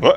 Ouais.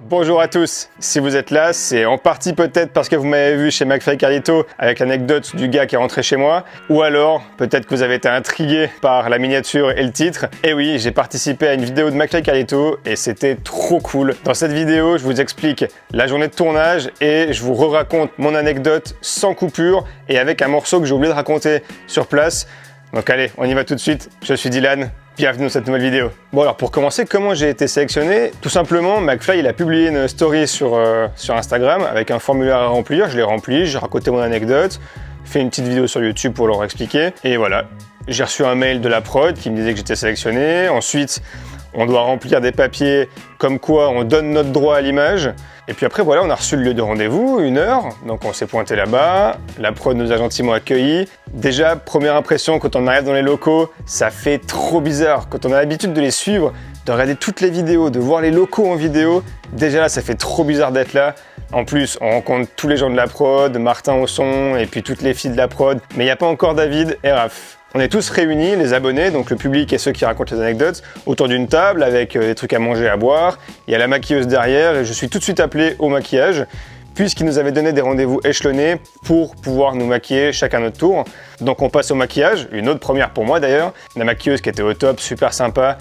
Bonjour à tous, si vous êtes là, c'est en partie peut-être parce que vous m'avez vu chez McFly Carlito avec l'anecdote du gars qui est rentré chez moi, ou alors peut-être que vous avez été intrigué par la miniature et le titre. Et oui, j'ai participé à une vidéo de McFly Carlito et c'était trop cool. Dans cette vidéo, je vous explique la journée de tournage et je vous raconte mon anecdote sans coupure et avec un morceau que j'ai oublié de raconter sur place. Donc allez, on y va tout de suite, je suis Dylan. Bienvenue dans cette nouvelle vidéo. Bon alors pour commencer, comment j'ai été sélectionné? Tout simplement, McFly il a publié une story sur Instagram avec un formulaire à remplir, je l'ai rempli, j'ai raconté mon anecdote, fait une petite vidéo sur YouTube pour leur expliquer, et voilà. J'ai reçu un mail de la prod qui me disait que j'étais sélectionné, ensuite on doit remplir des papiers comme quoi on donne notre droit à l'image, et puis après voilà, on a reçu le lieu de rendez-vous, 1 heure, donc on s'est pointé là-bas, la prod nous a gentiment accueillis. Déjà, première impression, quand on arrive dans les locaux, ça fait trop bizarre. Quand on a l'habitude de les suivre, de regarder toutes les vidéos, de voir les locaux en vidéo, déjà là, ça fait trop bizarre d'être là. En plus, on rencontre tous les gens de la prod, Martin au son, et puis toutes les filles de la prod, mais il n'y a pas encore David et Raph. On est tous réunis, les abonnés, donc le public et ceux qui racontent les anecdotes, autour d'une table avec des trucs à manger, à boire. Il y a la maquilleuse derrière et je suis tout de suite appelé au maquillage puisqu'ils nous avaient donné des rendez-vous échelonnés pour pouvoir nous maquiller chacun notre tour. Donc on passe au maquillage, une autre première pour moi d'ailleurs. La maquilleuse qui était au top, super sympa.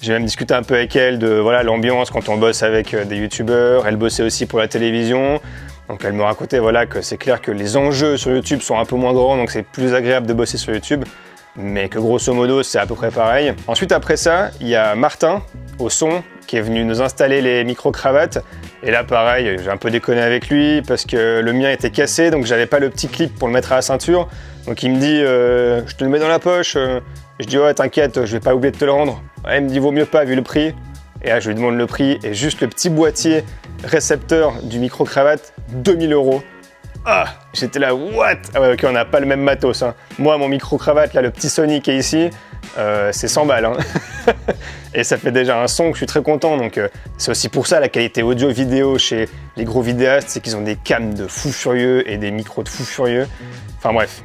J'ai même discuté un peu avec elle de voilà, l'ambiance quand on bosse avec des youtubeurs. Elle bossait aussi pour la télévision. Donc elle me racontait voilà, que c'est clair que les enjeux sur YouTube sont un peu moins grands, donc c'est plus agréable de bosser sur YouTube, mais que grosso modo c'est à peu près pareil. Ensuite après ça, il y a Martin au son qui est venu nous installer les micro-cravates. Et là pareil, j'ai un peu déconné avec lui parce que le mien était cassé, donc j'avais pas le petit clip pour le mettre à la ceinture. Donc il me dit je te le mets dans la poche. Je dis ouais t'inquiète, je vais pas oublier de te le rendre. Ouais, il me dit vaut mieux pas vu le prix. Et là je lui demande le prix et juste le petit boîtier récepteur du micro-cravate, 2000 €. Ah, j'étais là, what? Ah ouais, ok, on n'a pas le même matos. Hein. Moi, mon micro-cravate, là, le petit Sony qui est ici, c'est 100 balles. Hein. Et ça fait déjà un son que je suis très content. Donc, c'est aussi pour ça la qualité audio-vidéo chez les gros vidéastes, c'est qu'ils ont des cams de fous furieux et des micros de fous furieux. Enfin bref.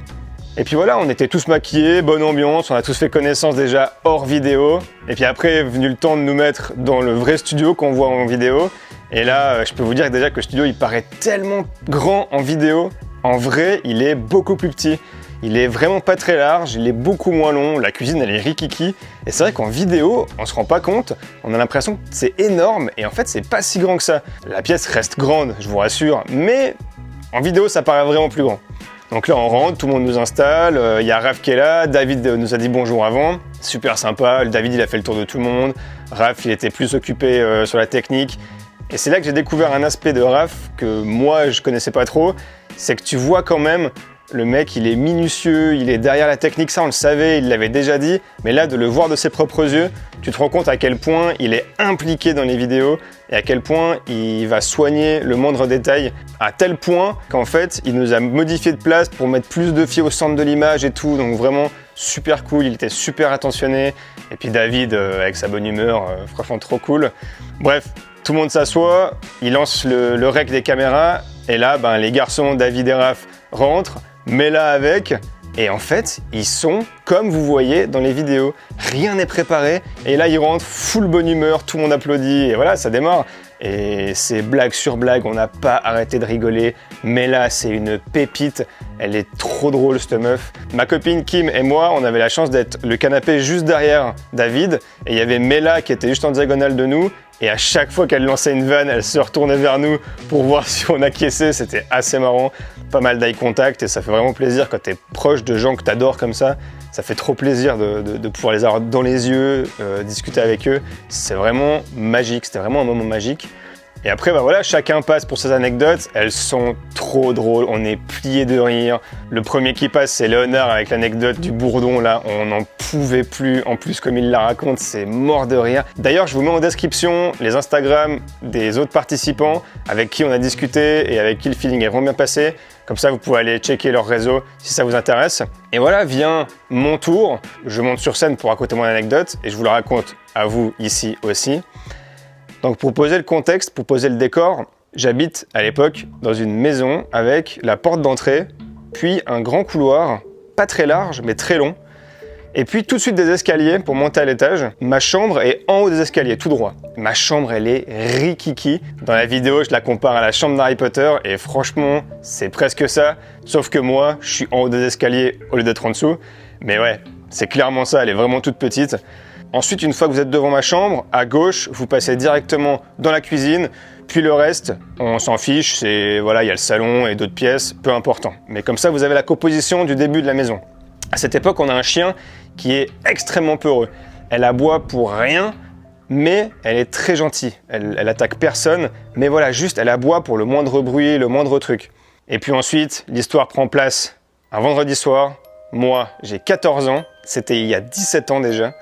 Et puis voilà, on était tous maquillés, bonne ambiance, on a tous fait connaissance déjà hors vidéo. Et puis après est venu le temps de nous mettre dans le vrai studio qu'on voit en vidéo. Et là, je peux vous dire déjà que le studio, il paraît tellement grand en vidéo. En vrai, il est beaucoup plus petit. Il est vraiment pas très large, il est beaucoup moins long. La cuisine, elle est rikiki. Et c'est vrai qu'en vidéo, on se rend pas compte. On a l'impression que c'est énorme. Et en fait, c'est pas si grand que ça. La pièce reste grande, je vous rassure. Mais en vidéo, ça paraît vraiment plus grand. Donc là, on rentre, tout le monde nous installe. Il y a Raph qui est là. David nous a dit bonjour avant. Super sympa. David, il a fait le tour de tout le monde. Raph, il était plus occupé sur la technique. Et c'est là que j'ai découvert un aspect de Raph que moi je connaissais pas trop, c'est que tu vois quand même le mec il est minutieux, il est derrière la technique, ça on le savait, il l'avait déjà dit, mais là de le voir de ses propres yeux, tu te rends compte à quel point il est impliqué dans les vidéos et à quel point il va soigner le moindre détail, à tel point qu'en fait il nous a modifié de place pour mettre plus de filles au centre de l'image et tout, donc vraiment super cool, il était super attentionné, et puis David avec sa bonne humeur, franchement trop cool. Bref, tout le monde s'assoit, il lance le rec des caméras, et là, ben, les garçons, David et Raph, rentrent, mais là avec, et en fait, ils sont comme vous voyez dans les vidéos. Rien n'est préparé, et là, ils rentrent, full bonne humeur, tout le monde applaudit, et voilà, ça démarre. Et c'est blague sur blague, on n'a pas arrêté de rigoler, mais là, c'est une pépite, elle est trop drôle, cette meuf. Ma copine Kim et moi, on avait la chance d'être le canapé juste derrière David, et il y avait Mela qui était juste en diagonale de nous, et à chaque fois qu'elle lançait une vanne, elle se retournait vers nous pour voir si on acquiesçait. C'était assez marrant, pas mal d'eye contact et ça fait vraiment plaisir quand tu es proche de gens que tu adores comme ça. Ça fait trop plaisir de pouvoir les avoir dans les yeux, discuter avec eux. C'est vraiment magique, c'était vraiment un moment magique. Et après, bah voilà, chacun passe pour ses anecdotes. Elles sont trop drôles, on est pliés de rire. Le premier qui passe, c'est Léonard avec l'anecdote du bourdon. Là, on n'en pouvait plus. En plus, comme il la raconte, c'est mort de rire. D'ailleurs, je vous mets en description les Instagram des autres participants avec qui on a discuté et avec qui le feeling est vraiment bien passé. Comme ça, vous pouvez aller checker leur réseau si ça vous intéresse. Et voilà, vient mon tour. Je monte sur scène pour raconter mon anecdote et je vous la raconte à vous ici aussi. Donc pour poser le contexte, pour poser le décor, j'habite à l'époque dans une maison avec la porte d'entrée, puis un grand couloir, pas très large mais très long, Et puis tout de suite des escaliers pour monter à l'étage. Ma chambre est en haut des escaliers, tout droit. Ma chambre, elle est rikiki. Dans la vidéo, je la compare à la chambre d'Harry Potter et franchement, c'est presque ça. Sauf que moi, je suis en haut des escaliers au lieu d'être en dessous. Mais ouais, c'est clairement ça, elle est vraiment toute petite. Ensuite, une fois que vous êtes devant ma chambre, à gauche, vous passez directement dans la cuisine. Puis le reste, on s'en fiche, c'est voilà, il y a le salon et d'autres pièces, peu important. Mais comme ça, vous avez la composition du début de la maison. À cette époque, on a un chien qui est extrêmement peureux. Elle aboie pour rien, mais elle est très gentille. Elle attaque personne, mais voilà, juste elle aboie pour le moindre bruit, le moindre truc. Et puis ensuite, l'histoire prend place un vendredi soir. Moi, j'ai 14 ans, c'était il y a 17 ans déjà.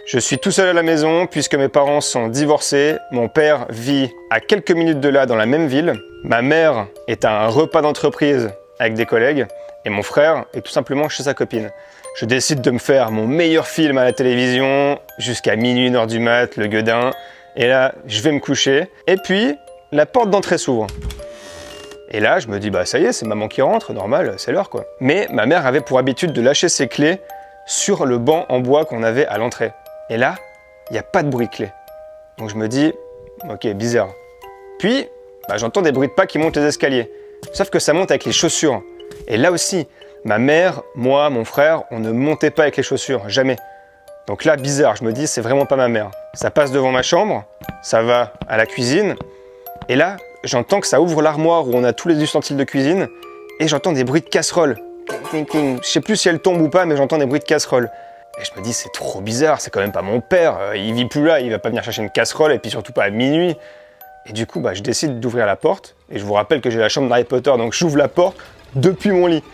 Je suis tout seul à la maison puisque mes parents sont divorcés. Mon père vit à quelques minutes de là dans la même ville. Ma mère est à un repas d'entreprise avec des collègues. Et mon frère est tout simplement chez sa copine. Je décide de me faire mon meilleur film à la télévision jusqu'à minuit, 1h du mat, le gueudin. Et là, je vais me coucher. Et puis, la porte d'entrée s'ouvre. Et là, je me dis, bah ça y est, c'est maman qui rentre, normal, c'est l'heure quoi. Mais ma mère avait pour habitude de lâcher ses clés sur le banc en bois qu'on avait à l'entrée. Et là, il n'y a pas de bruit de clé. Donc je me dis, ok, bizarre. Puis, j'entends des bruits de pas qui montent les escaliers. Sauf que ça monte avec les chaussures. Et là aussi, ma mère, moi, mon frère, on ne montait pas avec les chaussures, jamais. Donc là, bizarre, je me dis, c'est vraiment pas ma mère. Ça passe devant ma chambre, ça va à la cuisine, et là, j'entends que ça ouvre l'armoire où on a tous les ustensiles de cuisine, et j'entends des bruits de casserole. Cling, cling. Je sais plus si elle tombe ou pas, mais j'entends des bruits de casserole. Et je me dis, c'est trop bizarre, c'est quand même pas mon père, il vit plus là, il va pas venir chercher une casserole, et puis surtout pas à minuit. Et du coup, je décide d'ouvrir la porte, et je vous rappelle que j'ai la chambre d'Harry Potter, donc j'ouvre la porte depuis mon lit.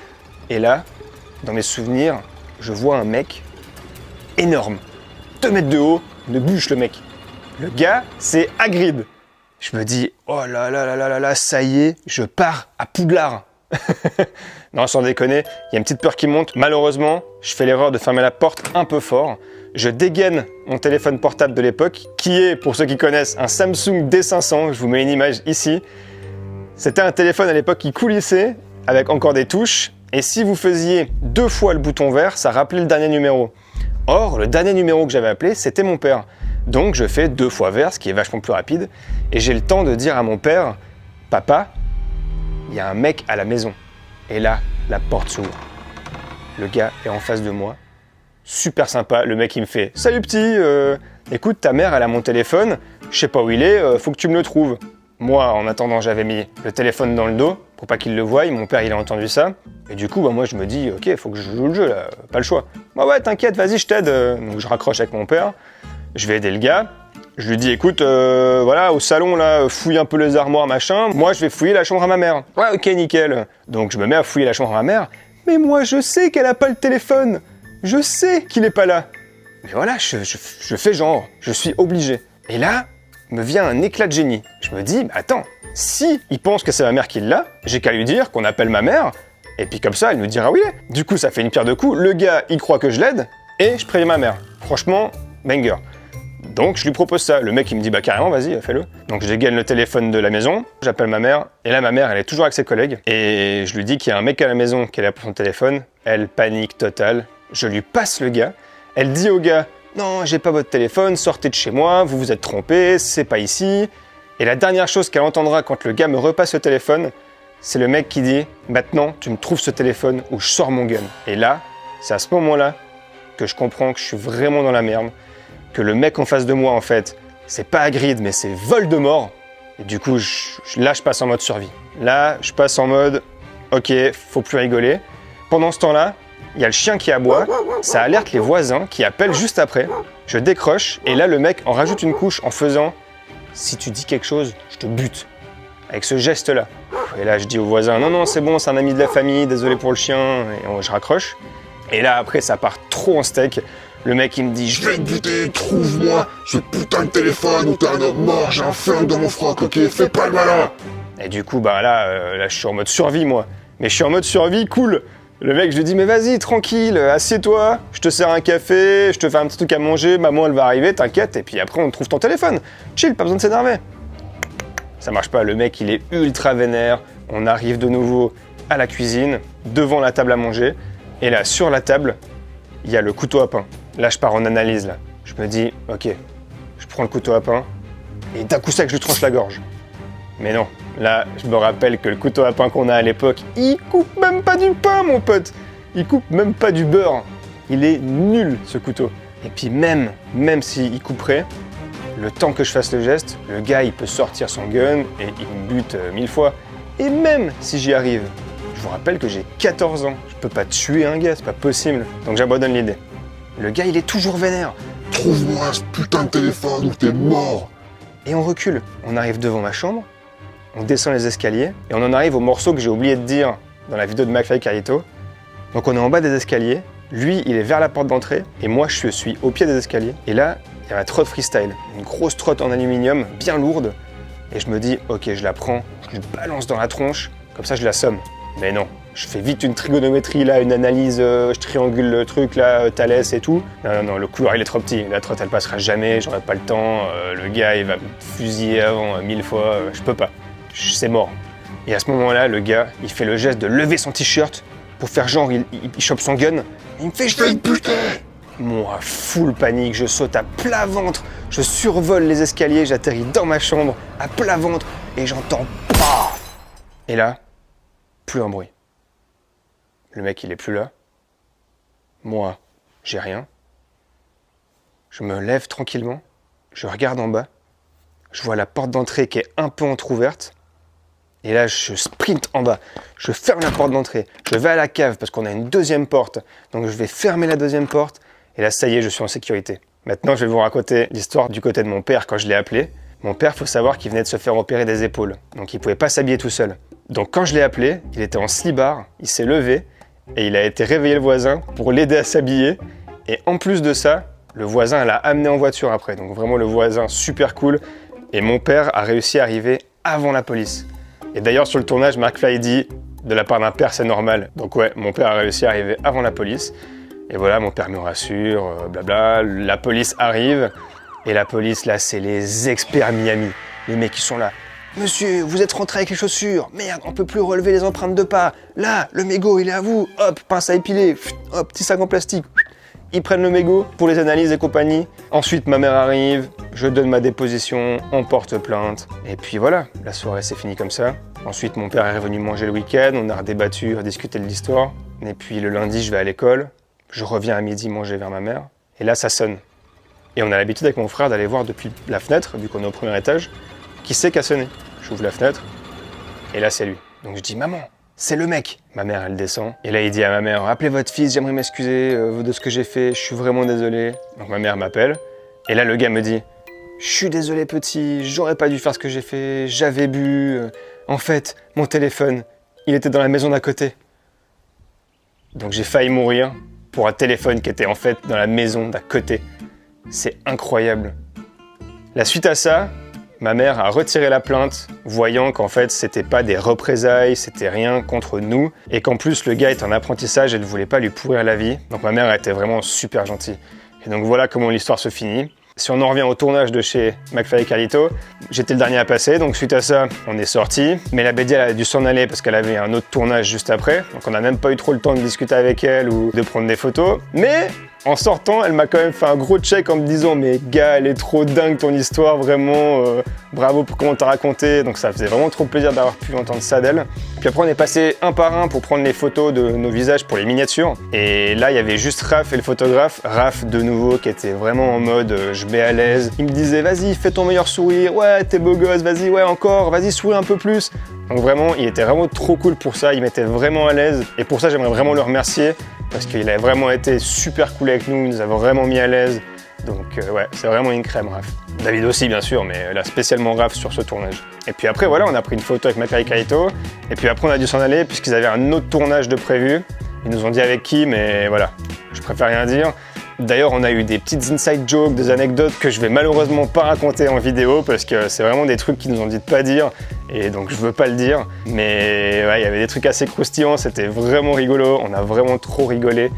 Et là, dans mes souvenirs, je vois un mec énorme, 2 mètres de haut, une bûche le mec. Le gars, c'est Hagrid. Je me dis, oh là là là là là là, ça y est, je pars à Poudlard. Non, sans déconner, il y a une petite peur qui monte. Malheureusement, je fais l'erreur de fermer la porte un peu fort. Je dégaine mon téléphone portable de l'époque, qui est, pour ceux qui connaissent, un Samsung D500. Je vous mets une image ici. C'était un téléphone à l'époque qui coulissait, avec encore des touches. Et si vous faisiez 2 fois le bouton vert, ça rappelait le dernier numéro. Or, le dernier numéro que j'avais appelé, c'était mon père. Donc je fais 2 fois vert, ce qui est vachement plus rapide. Et j'ai le temps de dire à mon père, « Papa, il y a un mec à la maison. » Et là, la porte s'ouvre. Le gars est en face de moi. Super sympa. Le mec, il me fait « Salut petit, écoute, ta mère, elle a mon téléphone. Je sais pas où il est, faut que tu me le trouves. » Moi, en attendant, j'avais mis le téléphone dans le dos pour pas qu'il le voie. Mon père, il a entendu ça. Et du coup, moi, je me dis, ok, faut que je joue le jeu, là. Pas le choix. Ouais, t'inquiète, vas-y, je t'aide. Donc, je raccroche avec mon père. Je vais aider le gars. Je lui dis, écoute, voilà, au salon, là, fouille un peu les armoires, machin. Moi, je vais fouiller la chambre à ma mère. Ouais, ok, nickel. Donc, je me mets à fouiller la chambre à ma mère. Mais moi, je sais qu'elle a pas le téléphone. Je sais qu'il est pas là. Mais voilà, je fais genre. Je suis obligé. Et là, me vient un éclat de génie. Je me dis, attends, si il pense que c'est ma mère qui l'a, j'ai qu'à lui dire qu'on appelle ma mère, et puis comme ça, elle nous dira oui. Du coup, ça fait une pierre deux coups. Le gars, il croit que je l'aide, et je préviens ma mère. Franchement, banger. Donc, je lui propose ça. Le mec, il me dit, carrément, vas-y, fais-le. Donc, je dégaine le téléphone de la maison, j'appelle ma mère, et là, ma mère, elle est toujours avec ses collègues, et je lui dis qu'il y a un mec à la maison qui est là pour son téléphone. Elle panique totale. Je lui passe le gars. Elle dit au gars, non, j'ai pas votre téléphone, sortez de chez moi, vous vous êtes trompé, c'est pas ici. Et la dernière chose qu'elle entendra quand le gars me repasse le téléphone, c'est le mec qui dit « Maintenant, tu me trouves ce téléphone ou je sors mon gun. » Et là, c'est à ce moment-là que je comprends que je suis vraiment dans la merde, que le mec en face de moi, en fait, c'est pas Hagrid, mais c'est Voldemort. Et du coup, là, je passe en mode survie. Là, je passe en mode « Ok, faut plus rigoler. » Pendant ce temps-là, il y a le chien qui aboie, ça alerte les voisins qui appellent juste après. Je décroche et là, le mec en rajoute une couche en faisant « Si tu dis quelque chose, je te bute. » Avec ce geste-là. Et là, je dis aux voisins « Non, c'est bon, c'est un ami de la famille, désolé pour le chien. » Et je raccroche. Et là, après, ça part trop en steak. Le mec, il me dit « Je vais te buter, trouve-moi ce putain de téléphone ou t'es un homme mort, j'ai un flingue dans mon froc, ok, fais pas le malin !» Et du coup, là, je suis en mode survie, moi. Mais je suis en mode survie, cool. Le mec, je lui dis, mais vas-y, tranquille, assieds-toi, je te sers un café, je te fais un petit truc à manger, maman, elle va arriver, t'inquiète, et puis après, on trouve ton téléphone. Chill, pas besoin de s'énerver. Ça marche pas, le mec, il est ultra vénère. On arrive de nouveau à la cuisine, devant la table à manger, et là, sur la table, il y a le couteau à pain. Là, je pars en analyse, là. Je me dis, ok, je prends le couteau à pain, et d'un coup sec, je lui tranche la gorge. Mais non, là, je me rappelle que le couteau à pain qu'on a à l'époque, il coupe même pas du pain, mon pote. Il coupe même pas du beurre. Il est nul, ce couteau. Et puis même s'il couperait, le temps que je fasse le geste, le gars, il peut sortir son gun et il me bute 1000 fois. Et même si j'y arrive, je vous rappelle que j'ai 14 ans. Je peux pas tuer un gars, c'est pas possible. Donc j'abandonne l'idée. Le gars, il est toujours vénère. Trouve-moi ce putain de téléphone ou t'es mort. Et on recule. On arrive devant ma chambre, on descend les escaliers et on en arrive au morceau que j'ai oublié de dire dans la vidéo de McFly et Carlito. Donc on est en bas des escaliers, lui il est vers la porte d'entrée et moi je suis au pied des escaliers. Et là, il y a ma trotte freestyle, une grosse trotte en aluminium, bien lourde. Et je me dis, ok, je la prends, je lui balance dans la tronche, comme ça je l'assomme. Mais non, je fais vite une trigonométrie là, une analyse, je triangule le truc là, Thalès et tout. Non, le couloir il est trop petit, la trotte elle passera jamais, j'aurai pas le temps, le gars il va me fusiller avant 1000 fois, je peux pas, c'est mort. Et à ce moment-là, le gars, il fait le geste de lever son t-shirt pour faire genre, il chope son gun, et il me fait « je vais te buter !» Moi, full panique, je saute à plat ventre, je survole les escaliers, j'atterris dans ma chambre, à plat ventre, et j'entends « PAH !» Et là, plus un bruit. Le mec, il est plus là. Moi, j'ai rien. Je me lève tranquillement, je regarde en bas, je vois la porte d'entrée qui est un peu entrouverte, et là, je sprint en bas, je ferme la porte d'entrée, je vais à la cave parce qu'on a une deuxième porte, donc je vais fermer la deuxième porte, et là, ça y est, je suis en sécurité. Maintenant, je vais vous raconter l'histoire du côté de mon père quand je l'ai appelé. Mon père, faut savoir qu'il venait de se faire opérer des épaules, donc il pouvait pas s'habiller tout seul. Donc quand je l'ai appelé, il était en slibard, il s'est levé, et il a été réveiller le voisin pour l'aider à s'habiller, et en plus de ça, le voisin l'a amené en voiture après, donc vraiment le voisin super cool, et mon père a réussi à arriver avant la police. Et d'ailleurs, sur le tournage, McFly dit « de la part d'un père, c'est normal ». Donc ouais, mon père a réussi à arriver avant la police. Et voilà, mon père me rassure, blabla. La police arrive. Et la police, là, c'est les experts Miami. Les mecs qui sont là. « Monsieur, vous êtes rentré avec les chaussures. Merde, on peut plus relever les empreintes de pas. Là, le mégot, il est à vous. Hop, pince à épiler. Hop, petit sac en plastique. » Ils prennent le mégot pour les analyses et compagnie. Ensuite, ma mère arrive, je donne ma déposition, on porte plainte. Et puis voilà, la soirée s'est finie comme ça. Ensuite, mon père est revenu manger le week-end, on a redébattu, rediscuté de l'histoire. Et puis le lundi, je vais à l'école. Je reviens à midi manger vers ma mère. Et là, ça sonne. Et on a l'habitude avec mon frère d'aller voir depuis la fenêtre, vu qu'on est au premier étage, qui c'est qui a sonné. J'ouvre la fenêtre, et là, c'est lui. Donc je dis « Maman !» C'est le mec. Ma mère, elle descend. Et là, il dit à ma mère, appelez votre fils, j'aimerais m'excuser de ce que j'ai fait, je suis vraiment désolé. Donc ma mère m'appelle. Et là, le gars me dit, je suis désolé petit, j'aurais pas dû faire ce que j'ai fait, j'avais bu. En fait, mon téléphone, il était dans la maison d'à côté. Donc j'ai failli mourir pour un téléphone qui était en fait dans la maison d'à côté. C'est incroyable. La suite à ça, ma mère a retiré la plainte, voyant qu'en fait, c'était pas des représailles, c'était rien contre nous, et qu'en plus, le gars est en apprentissage et ne voulait pas lui pourrir la vie. Donc ma mère a été vraiment super gentille. Et donc voilà comment l'histoire se finit. Si on en revient au tournage de chez McFly et Carlito, j'étais le dernier à passer, donc suite à ça, on est sorti. Mais la Bédia, elle a dû s'en aller parce qu'elle avait un autre tournage juste après, donc on n'a même pas eu trop le temps de discuter avec elle ou de prendre des photos. Mais en sortant, elle m'a quand même fait un gros check en me disant « Mais gars, elle est trop dingue ton histoire, vraiment, bravo pour comment t'as raconté ». Donc ça faisait vraiment trop plaisir d'avoir pu entendre ça d'elle. Puis après, on est passé un par un pour prendre les photos de nos visages pour les miniatures. Et là, il y avait juste Raph et le photographe. Raph, de nouveau, qui était vraiment en mode je mets à l'aise. Il me disait « Vas-y, fais ton meilleur sourire, ouais, t'es beau gosse, vas-y, ouais, encore, vas-y, souris un peu plus ». Donc vraiment, il était vraiment trop cool pour ça, il m'était vraiment à l'aise. Et pour ça, j'aimerais vraiment le remercier, parce qu'il a vraiment été super cool avec nous, il nous a vraiment mis à l'aise. Donc ouais, c'est vraiment une crème, Raph. David aussi, bien sûr, mais là, spécialement Raph sur ce tournage. Et puis après, voilà, on a pris une photo avec McFly et Carlito. Et puis après, on a dû s'en aller, puisqu'ils avaient un autre tournage de prévu. Ils nous ont dit avec qui, mais voilà, je préfère rien dire. D'ailleurs, on a eu des petites inside jokes, des anecdotes que je vais malheureusement pas raconter en vidéo parce que c'est vraiment des trucs qu'ils nous ont dit de pas dire et donc je veux pas le dire. Mais ouais, il y avait des trucs assez croustillants, c'était vraiment rigolo, on a vraiment trop rigolé.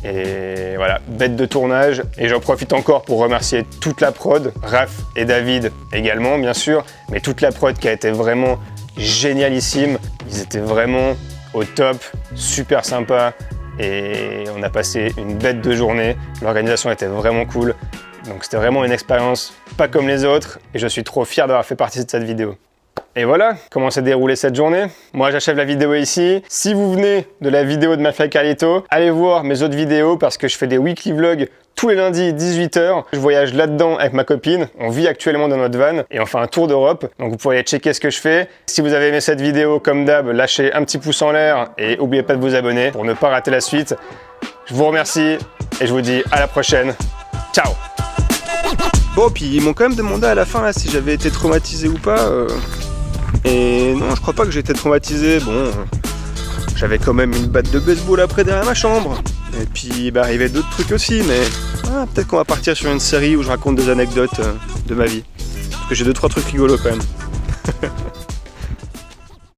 Et voilà, bête de tournage. Et j'en profite encore pour remercier toute la prod, Raph et David également bien sûr, mais toute la prod qui a été vraiment génialissime. Ils étaient vraiment au top, super sympa. et on a passé une bête de journée. L'organisation était vraiment cool, donc c'était vraiment une expérience pas comme les autres et je suis trop fier d'avoir fait partie de cette vidéo. Et voilà comment s'est déroulée cette journée. Moi j'achève la vidéo ici. Si vous venez de la vidéo de McFly et Carlito, allez voir mes autres vidéos parce que je fais des weekly vlogs tous les lundis 18h. Je voyage là-dedans avec ma copine. On vit actuellement dans notre van et on fait un tour d'Europe. Donc vous pourrez aller checker ce que je fais. Si vous avez aimé cette vidéo, comme d'hab, lâchez un petit pouce en l'air et n'oubliez pas de vous abonner pour ne pas rater la suite. Je vous remercie et je vous dis à la prochaine. Ciao! Bon, puis ils m'ont quand même demandé à la fin là, si j'avais été traumatisé ou pas. Et non, je crois pas que j'ai été traumatisé. Bon, j'avais quand même une batte de baseball après derrière ma chambre. Et puis il m'est arrivé d'autres trucs aussi, mais peut-être qu'on va partir sur une série où je raconte des anecdotes de ma vie. Parce que j'ai 2-3 trucs rigolos quand même.